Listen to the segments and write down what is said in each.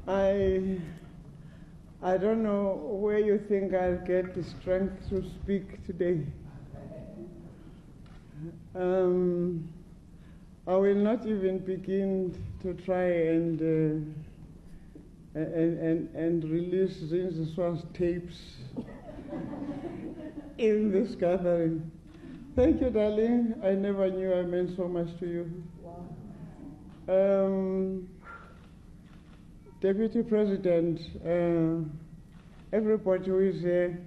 I don't know where you think I'll get the strength to speak today. I will not even begin to try and release Zinziswa's tapes in this gathering. Thank you, darling. I never knew I meant so much to you. Wow. Deputy President, everybody who is here,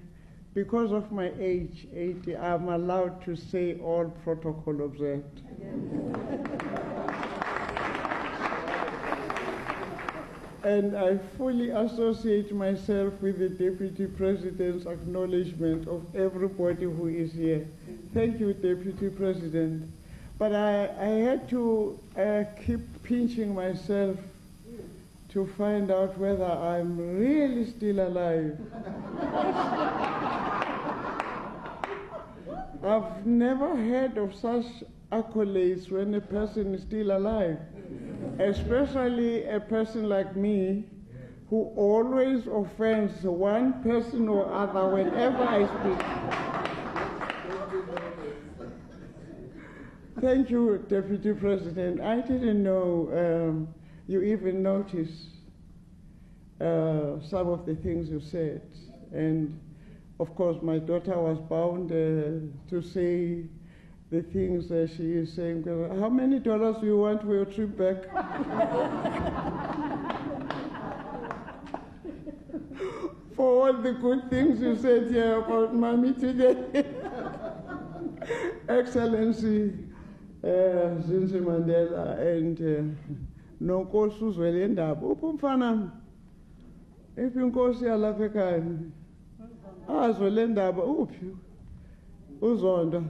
because of my age, 80, I'm allowed to say all protocol observed. And I fully associate myself with the Deputy President's acknowledgement of everybody who is here. Thank you, Deputy President. But I had to keep pinching myself to find out whether I'm really still alive. I've never heard of such accolades when a person is still alive, especially a person like me who always offends one person or other whenever I speak. Thank you, Deputy President. I didn't know you even noticed some of the things you said. And of course, my daughter was bound to say the things that she is saying. How many dollars do you want for your trip back? For all the good things you said here about Mommy today. Excellency Zinzi Mandela and Nonkosi uzwele ndaba. Uphi umfana? Iphi inkosi yalapha ekhaya? Azwele ndaba uphi? Uzondo.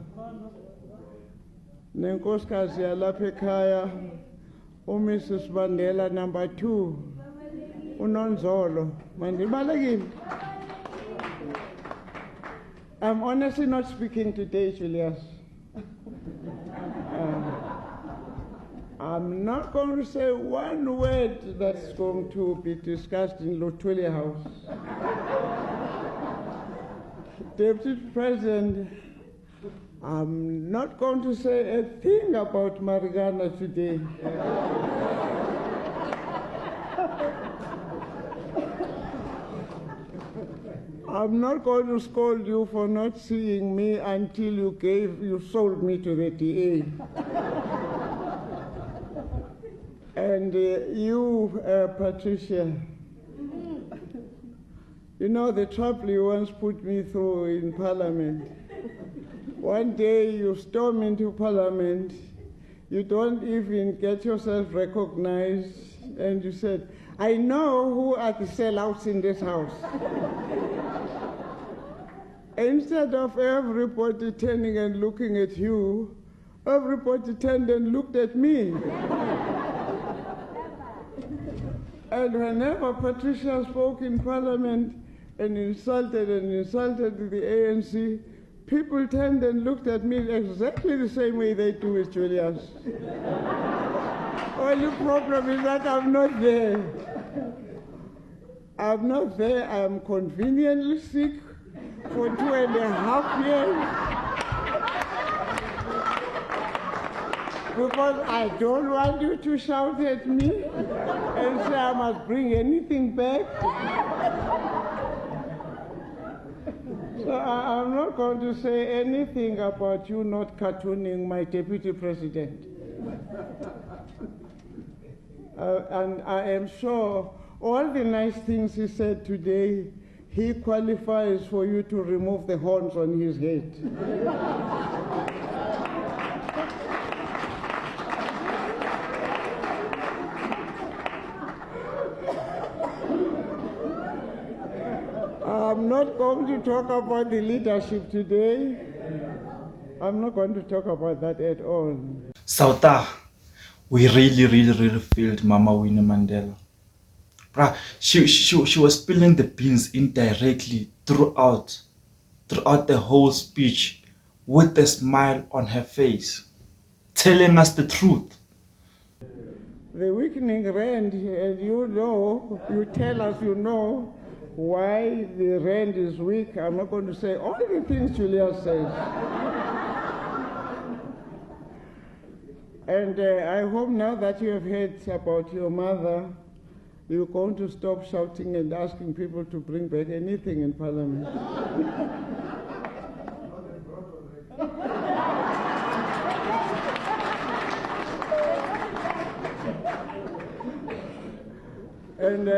Nenkosikazi yalapha ekhaya uMrs Mandela number 2. Unonzolo. Mandibalekile. I'm honestly not speaking today, Julius. I'm not going to say one word that's going to be discussed in Lotuli House. Deputy President, I'm not going to say a thing about Marigana today. I'm not going to scold you for not seeing me until you sold me to the DA. And you, Patricia, you know the trouble you once put me through in Parliament. One day you storm into Parliament, you don't even get yourself recognized, and you said, I know who are the sellouts in this house. Instead of everybody turning and looking at you, everybody turned and looked at me. And whenever Patricia spoke in Parliament and insulted the ANC, people turned and looked at me exactly the same way they do with Julius. Only problem is that I'm not there. I'm not there. I'm conveniently sick for 2.5 years. Because I don't want you to shout at me and say I must bring anything back. So I'm not going to say anything about you not cartooning my Deputy President. And I am sure all the nice things he said today, he qualifies for you to remove the horns on his head. I'm not going to talk about the leadership today. I'm not going to talk about that at all. Sauta, we really felt Mama Winnie Mandela. She was spilling the beans indirectly throughout the whole speech with a smile on her face, telling us the truth. the weakening rand, and you tell us why the rand is weak. I'm not going to say all the things Julius says. And I hope now that you have heard about your mother, you're going to stop shouting and asking people to bring back anything in Parliament. And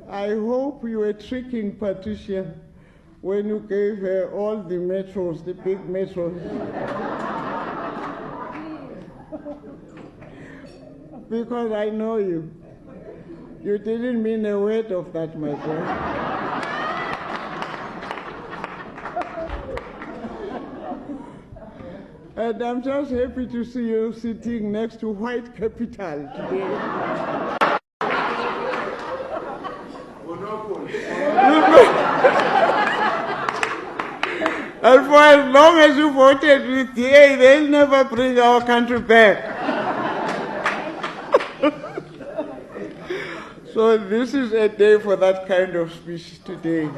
I hope you were tricking Patricia when you gave her all the metros, the big metros. Because I know you. You didn't mean a word of that, my boy. And I'm just happy to see you sitting next to white capital today. And for as long as you voted with DA, they'll never bring our country back. So this is a day for that kind of speech today.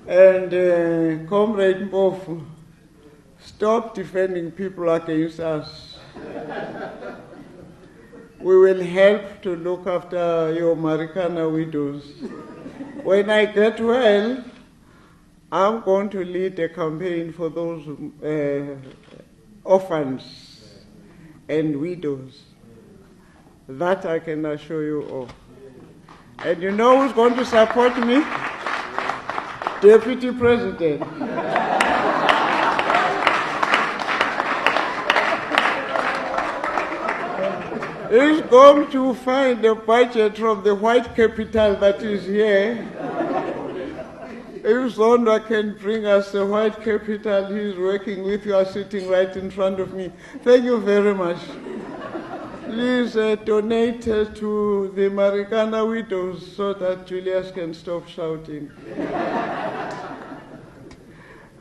And Comrade Mpofu, stop defending people against us. We will help to look after your Marikana widows. When I get well, I'm going to lead a campaign for those orphans and widows. That I can assure you of. And you know who's going to support me? Deputy President. He's going to find a budget from the white capital that is here. If Zonda can bring us the white capital he's working with, you are sitting right in front of me. Thank you very much. Please donate to the Marikana widows so that Julius can stop shouting.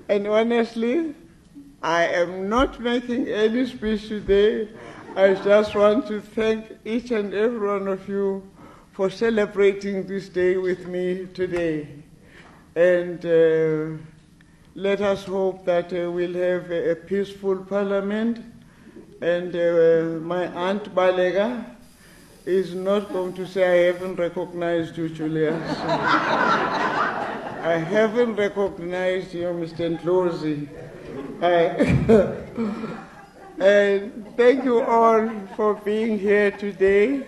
And honestly, I am not making any speech today. I just want to thank each and every one of you for celebrating this day with me today. And let us hope that we'll have a peaceful parliament. And my Aunt Balega is not going to say, I haven't recognized you, Julius. I haven't recognized you, Mr. Ndlozi. And thank you all for being here today.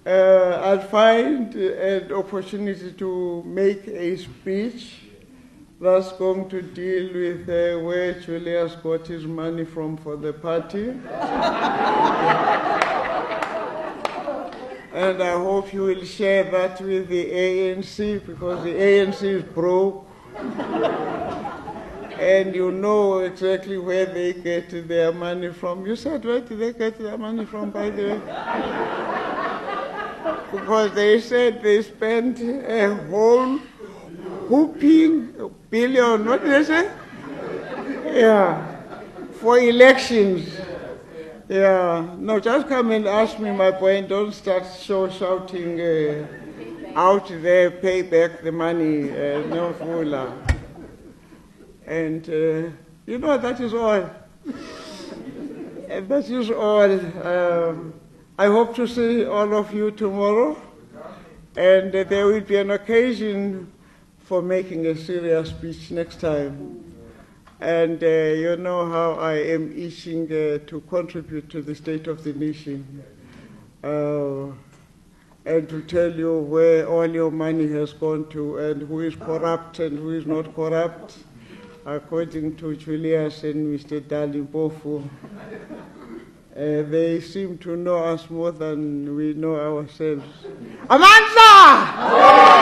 I'll find an opportunity to make a speech that's going to deal with where Julius got his money from for the party. And I hope you will share that with the ANC, because the ANC is broke. And you know exactly where they get their money from. You said, where did they get their money from, by the way? Because they said they spent a whole whooping billion, what did they say? Yeah, for elections. Yeah, no, just come and ask me, my boy, and don't start shouting out there, pay back the money, no fool. And you know, that is all. That is all. I hope to see all of you tomorrow, and there will be an occasion for making a serious speech next time. And you know how I am itching to contribute to the state of the nation, and to tell you where all your money has gone to, and who is corrupt and who is not corrupt, according to Julius and Mr. Dali Mpofu. They seem to know us more than we know ourselves. Amansa!